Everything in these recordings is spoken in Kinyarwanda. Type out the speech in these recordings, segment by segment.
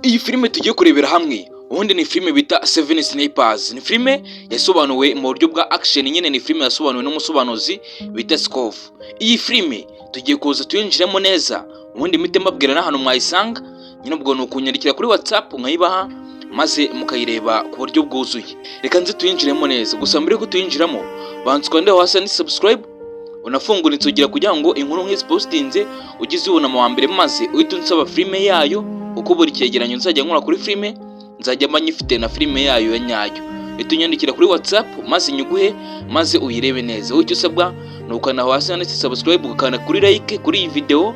Iyi filime tugiye kurebera hamwe ubundi ni filime bita Seven Snipers. Ni filime yasobanuwe mu buryo bwa action, nyine ni filime yasobanuwe n'umusobanuzi bita Skov. Iyi filime tugiye kuza tuyinjiremo neza, ubundi mite mbabwira n'ahantu mwayisanga, nyine ubwo ni ukunyandikira kuri WhatsApp nkayibaha maze mukayireba ku buryo bwuzuye. Reka nzi tuyinjiremo neza, gusa mbere ko tuyinjiramo banza ukande hasi ni subscribe, unafungura inzogera kugira ngo inkuru nk'izi postinze ugize ubona mu wa mbere, maze uhita unsaba filime yayo uko buri cyegeranyo nzajya nkora kuri filime nzajya mba nyifite na filime yayo ya nyayo. Uhita unyandikira kuri WhatsApp maze nyuguhe maze uyirebe neza. Icyo usabwa ni ukanda hasi handitse subscribe, ukanda kuri like kuri iyi video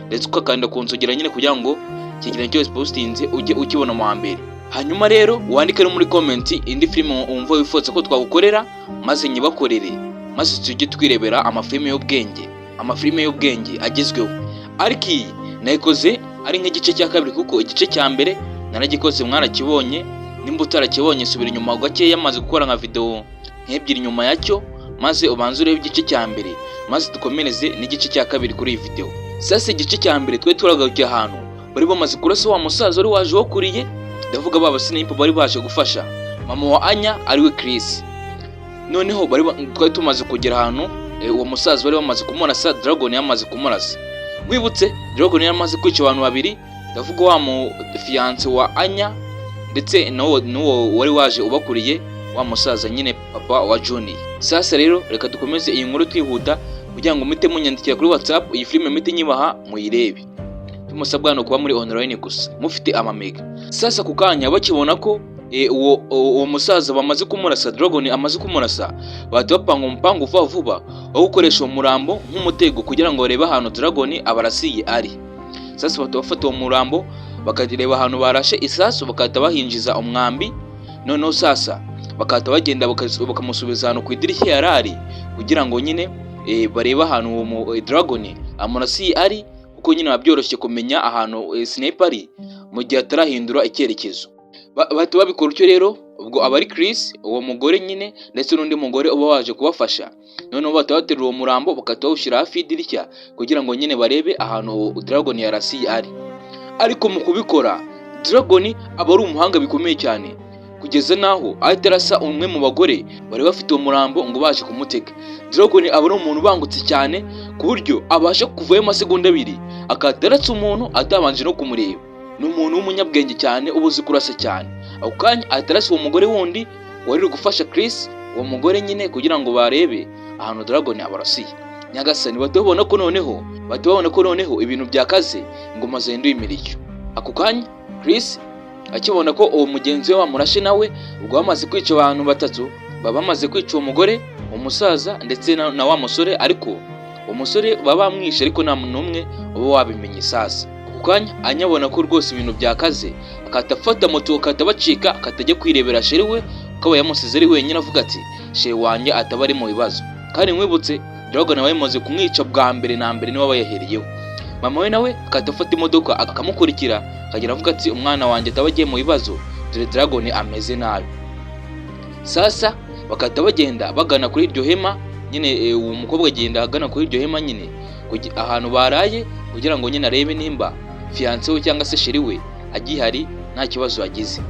ndetse ukakanda ku nzogera nyine kugira ngo icyegeranyo cyose postinze ujye ukibona mu wa mbere. Hanyuma rero wandike no muri comment indi filime wumva wifuza ko twagukorera maze nyibakorere, maze tujye twirebera amafilime y'ubwenge, amafilime y'ubwenge agezweho. Ariko iyi nayikoze ari nk'igice cya kabiri kuko igice cya mbere naragikoze mwarakibonye. Nimba utarakibonye subira inyuma gake yamaze gukora nka video nk'ebyiri nyuma yacyo, maze ubanze urebe igice cya mbere maze dukomereze n'igice cya kabiri kuri iyi video. Sasa igice cya mbere twe turagarukiye ahantu bari bamaze kurasa wa musaza wari waje wakuriye, ndavuga baba sniper bari baje gufasha mama wa Anya ariwe Chris. Noneho twari tumaze kugera ahantu uwo musaza bari bamaze kumurasa, Dragon yamaze kumurasa. Mwibutse Dragon yamaze kwica abantu babiri, ndavuga wa mu fiance wa Anya ndetse n'uwo wari waje ubakuriye wa musaza nyine papa wa Johnny. Sasa rero reka dukomeze iyi nkuru twihuta kugira ngo mite munyandikira kuri WhatsApp iyi filime mite nyibaha muyirebe. Tumusabwa no kuba muri online gusa mufite amamega. Sasa kukanya bakibona ko uwo musaza bamaze kumurasa, Dragon amaze kumurasa, bahita bapanga umupango vuba wo gukoresha umurambo nk'umutego kugira ngo barebe ahantu Dragon abarasiye ari. Sasa bahita bafata uwo murambo bakagireba ahantu barashe isasu, bakahita bahinjiza umwambi. Noneho sasa bakahita bagenda bakamusubiza ahantu ku idirishya yarari kugira ngo nyine barebe ahantu uwo Dragon amurasiye ari, kuko nyine babyoroshye kumenya ahantu sniper ari mu gihe atarahindura icyerekezo. Bahita babikora utyo rero, ubwo abari Chris uwo mugore nyine ndetse n'undi mugore uba waje kubafasha. Noneho bahita baterura uwo murambo bakahita bawushyira hafi y'idirishya kugira ngo nyine barebe ahantu Dragon yarasiye ari. Ariko mu kubikora Dragon aba ari umuhanga bikomeye cyane, kugeza naho ahita arasa umwe mu bagore bari bafite uwo murambo ngo baje kumutega. Dragon aba ari umuntu ubangutse cyane ku buryo abasha kuvayo amasegonda abiri akataratsa umuntu atabanje no kumureba. Ni umuntu w'umunyabwenge cyane ubuzi kurasa cyane. Ako kanya atarasa uwo mugore wundi wari gufasha Chris, uwo mugore nyine kugira ngo barebe ahantu Dragon abarasiye. Nyagasani batubona ko noneho ibintu byakaze ngo maze hinduye imirishyo. Ako kanya Chris akibona ko uwo mugenzi we wamurashe nawe, ubwo bamaze kwica abantu batatu, baba bamaze kwica uwo mugore, umusaza ndetse na wa musore. Ariko uwo musore baba bamwishe ariko nta muntu umwe uba wabimenye. Sasa kanya anyabona ko rwose ibintu byakaze, akatafata moto akatabacika akatajya kwirebera sheri we, akaba yamusize ari wenyine avuga ati sheri wanjye ataba ari mu bibazo. Kandi mwibutse Dragon nawe yamaze kumwica bwa mbere na mbere niwe wayahereyeho. Mama we nawe akatafata imodoka akamukurikira akagira avuga ati umwana wanjye ataba agiye mu bibazo, dore Dragon ameze nabi. Sasa bakata bagenda bagana kuri iryo hema nyine, uwo mukobwa agenda agana kuri iryo hema nyine ahantu baraye kugira ngo nyine arebe nimba fiance we cyangwa se sheri we agihari nta kibazo yagize.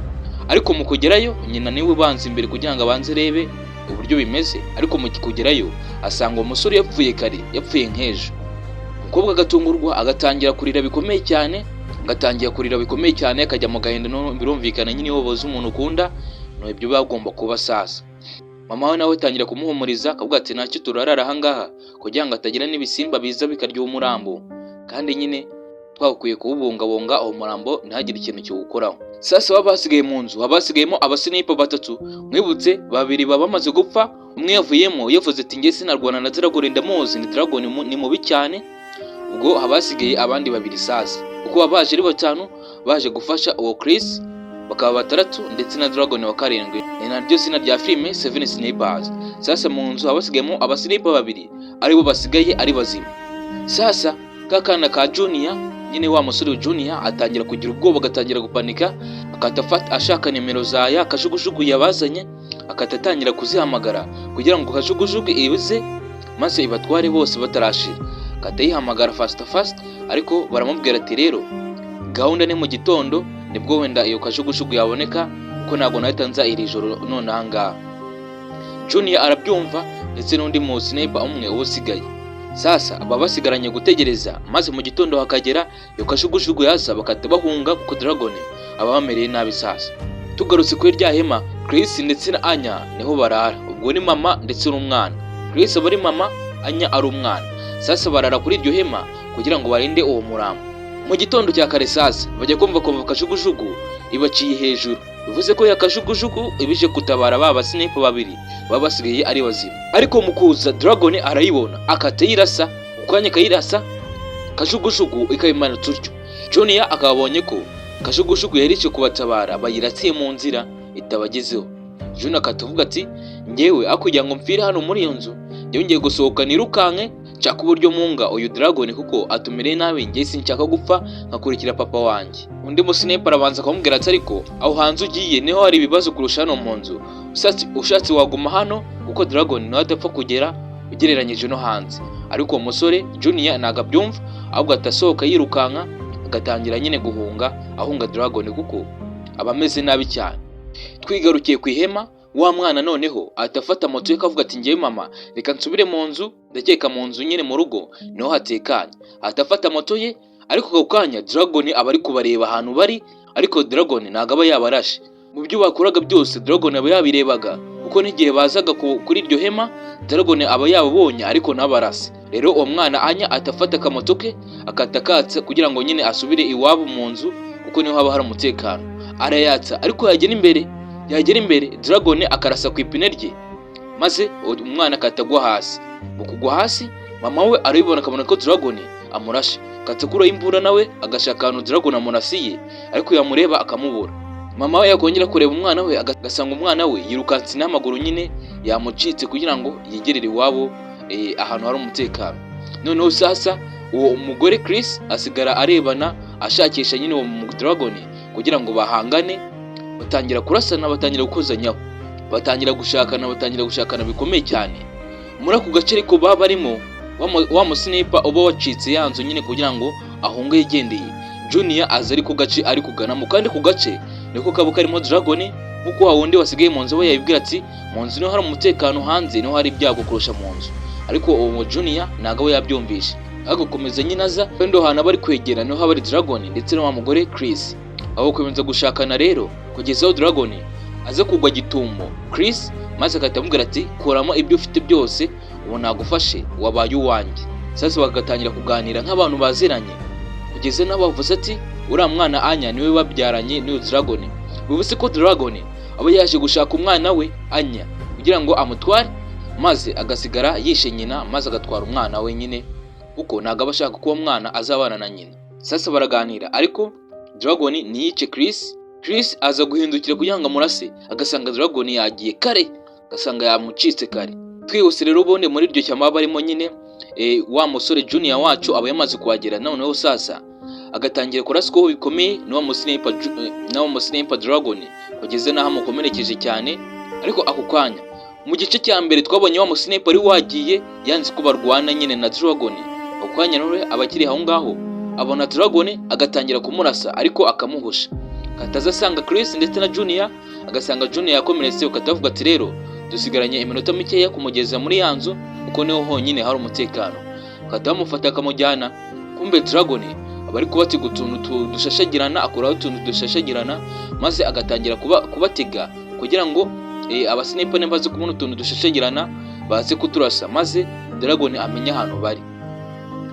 Ariko mu kugerayo nyina niwe ubanza imbere kugira ngo abanze rebe uburyo bimeze. Ariko mu kugerayo asanga umusore yapfuye kare, yapfuye nk'ejo. Umukobwa agatungurwa agatangira kurira bikomeye cyane, akajya mu gahinda. No birumvikana nyine woboza umuntu ukunda no ibyo bagomba kuba. Sasa mama we nawe atangira kumuhumuriza akavuga ati ntacyo turarara aha ngaha kugira ngo atagira n'ibisimba biza bikarya umurambo, kandi nyine twakwiye kuwubungabunga uwo murambo ntihagire ikintu kiwukoraho. Sasa baba basigaye mu nzu, habasigayemo abasniper batatu. Mwibutse babiri baba bamaze gupfa, umwe yavuyemo yavuze ati nge sinarwana na Dragon ndamuzi, ni Dragon ni mubi cyane. Ubwo habasigaye abandi babiri. Sasa uko babaje ari batanu baje gufasha uwo Chris, bakaba bataratu ndetse na Dragon wa karindwi. Ni naryo zina rya filime Seven Snipers. Sasa mu nzu habasigayemo abasniper babiri aribo basigaye ari bazima. Sasa kakana ka Junior nyine wa musore Junior atangira kugira ubwoba, agatangira gupanika, akatafata ashaka nimero za ya kajugujugu yabazanye, akatatangira kuzihamagara kugira ngo kajugujugu ibuze maze ibatware bose batarashira. Akatayihamagara fast, ariko baramubwira ati rero gahunda ni mu gitondo nibwo wenda iyo kajugujugu yaboneka kuko ntabwo nahita nza iri joro none ahangaha. Junior arabyumva ndetse n'undi mu sniper umwe usigaye. Sasa aba basigaranye gutegereza, maze mu gitondo hakagera iyo kajugujugu yaza bakata bahunga kuko Dragon aba bamereye nabi. Sasa tugarutse kuri rya hema, Chris ndetse na Anya niho barara. Ubwo ni mama ndetse n'umwana. Chris aba ari mama, Anya ari umwana. Sasa barara kuri iryo hema kugira ngo barinde uwo murambo. Mu gitondo cya kare sasa bajya kumva kajugujugu ibaciye hejuru. Bivuze ko yakajugujugu ibije kutabara baba sniper babiri baba basigaye ari bazima. Ariko mu kuza Dragon arayibona akata yirasa, ukanya kayirasa kajugujugu ikayimana turyo. Junior akabonye ko kajugujugu yarice kubatabara bayiratiye mu nzira itabagezeho. Junior akatuvuga ati ngewe akugira ngo mpfire hano muri iyo nzu, ngiye gusohoka nirukanke nshaka uburyo munga uyu Dragon kuko atumereye nabi, ngiye sinshaka gupfa nkakurikira papa wanjye. Undi mu sniper abanza kumubwira ati ariko aho hanze ugiye niho hari ibibazo kurusha hano mu nzu, ushatse waguma hano kuko Dragon nawe adapfa kugera ugereranyije no hanze. Ariko uwo musore Junior ntago abyumva, ahubwo atasohoka yirukanka agatangira nyine guhunga ahunga Dragon kuko aba ameze nabi cyane. Twigarukiye ku ihema, wa mwana noneho atafata moto ye kavuga ati ngiye mama reka nsubire mu nzu, ndakeka mu nzu nyine mu rugo niho hatekanye. Atafata moto ye, ariko ako kanya Dragon aba ari kubareba ahantu bari, ariko Dragon ntago aba yabarashe. Mu byo bakoraga byose Dragon aba yabirebaga kuko n'igihe bazaga kuri iryo hema Dragon aba yababonye ariko nabarase. Rero uwo mwana Anya atafata akamoto ke akatakatsa kugira ngo nyine asubire iwabo mu nzu kuko niho haba hari umutekano. Arayatsa ariko yagera imbere Dragon akarasa ku ipine rye, maze umwana akatagwa hasi. Mu kugwa hasi mama we arabibona akabona ko Dragon amurashe, katakura imbura nawe agashaka ahantu Dragon amurasiye, ariko yamureba akamubura. Mama we yakongera kureba umwana we agasanga umwana we yirukanse n'amaguru nyine yamucitse kugira ngo yegerere iwabo ahantu hari umutekano. Noneho sasa uwo umugore Chris asigara arebana ashakisha nyine uwo Dragon kugira ngo bahangane. Batangira kurasana, batangira gukozanyaho, batangira gushakana bikomeye cyane. Muri ako gace ariko baba barimo wa musniper uba wacitse yanzu nyine kugira ngo ahunge yigendeye. Junior aza ari ku gace ari kuganamo, kandi ku gace niko kabo karimo Dragon kuko hawundi wasigaye mu nzu we yabibwira ati mu nzu niho hari umutekano, hanze niho hari ibyago kurusha mu nzu. Ariko uwo Junior ntago we yabyumvishe, agakomeza nyine aza kandi ahantu bari kwegera niho hari Dragon ndetse no wa mugore Chris. Aho kumenza gushakana rero kugeza aho Dragon aza kugwa gitumo Chris, maze akatamubwira ati kuramo ibyo ufite byose ubu nagufashe wabaye uwanjye. Sasa bagatangira kuganira nk'abantu baziranye kugeza n'abavuze ati uriya mwana Anya niwe babyaranye n'uyu Dragon. Bivuze ko Dragon aba yaje gushaka umwana we Anya kugira ngo amutware, maze agasigara yishe nyina, maze agatwara umwana we nyine kuko ntago aba ashaka ko umwana azabana na nyina. Sasa baraganira ariko Dragon niyice Chris. Chris aza guhindukira kugira ngo amurase, agasanga Dragon yagiye kare, agasanga yamucitse kare. Twihuse rero bonde muri iryo cyama barimo nyine wa musore Junior wacu aba yamaze kuhagera. Noneho sasa agatangira kuraswaho bikomeye n'uwo musniper Dragon kugeza naho amukomerekeje cyane. Ariko ako kanya mu gice cya mbere twabonye wa musniper ari wagiye yanze ko barwana nyine na Dragon. Ako kanya none abakiri aho ngaho abona Dragon agatangira kumurasa ariko akamuhusha. Kataza asanga Chris ndetse na Junior, agasanga Junior yakomeretse, ukatavuga ati rero dusigaranye iminota mikeya kumugeza muri yanzu kuko niho honyine hari umutekano. Katamufata akamujyana, kumbe Dragon abari kubatiga utuntu dushashagirana, akoraho utuntu dushashagirana, maze agatangira kubatega kugira ngo abasniper nembaze kubona utuntu dushashagirana baze kuturasa, maze Dragon amenya ahantu bari.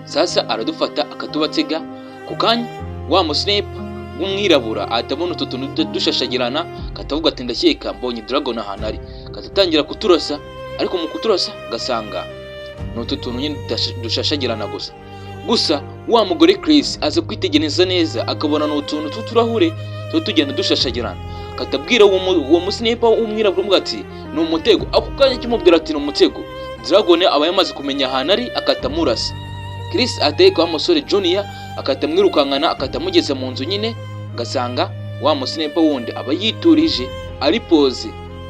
Sasa aradufata akatubatega. Ku kanya wa musniper w'umwirabura atabona utuntu dushashagirana, katavuga ati ndakeka mbonye Dragon ahantu ari. Katatangira kuturasa, ariko mu kuturasa gasanga n'utuntu nyine dushashagirana gusa wa mugore Chris aza kwitegereza neza akabona n'utuntu tuturahure tugenda dushashagirana. Katabwira uwo musniper w'umwirabura umwe ati ni umutego. Ako kanya kimubwira ati ni umutego, Dragon aba yamaze kumenya ahantu ari akatamurasa. Chris ateka wa musore Junior akatamwirukankana akatamugeza mu nzu nyine, gasanga wa musniper wundi aba yiturije ari pose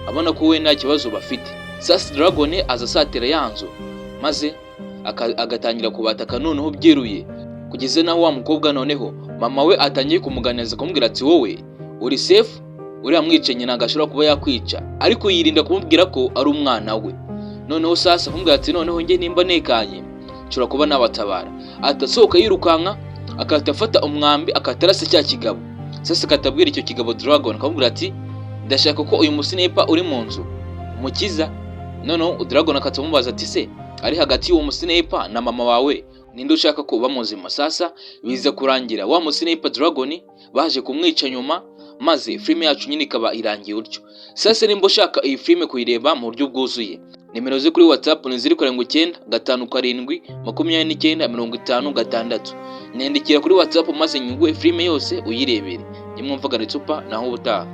abona ko we nta kibazo bafite. Sasa Dragon aza satira yanzu, maze agatangira kubataka noneho byeruye kugeza naho wa mukobwa noneho mama we atangiye kumuganiriza kumubwira ati wowe uri safe, uriya mwicanyi ntabwo ashobora kuba yakwica, ariko yirinda kumubwira ko ari umwana we. Noneho sasa kumubwira ati noneho njye nimba nekanye nshobora kuba nabatabara. Atasohoka yirukanka akahita afata umwambi akatarasa cya kigabo. Sasa akatabwira icyo kigabo Dragon akamubwira ati ndashaka ko uyu musniper uri mu nzu umukiza. Noneho Dragon akatamubaza ati se ari hagati y'uwo musniper na mama wawe ninde ushaka ko uba muzima? Sasa biza kurangira wa musniper Dragon baje kumwica nyuma, maze filime yacu nyine ikaba irangiye utyo. Sasa nimba ushaka iyi filime kuyireba mu buryo bwuzuye, nimero zo kuri WhatsApp ni 0757295056. Nendikira kuri WhatsApp maze nyunguye filime yose uyirebere. Nimwumvaga Ritsupa naho ubutaha.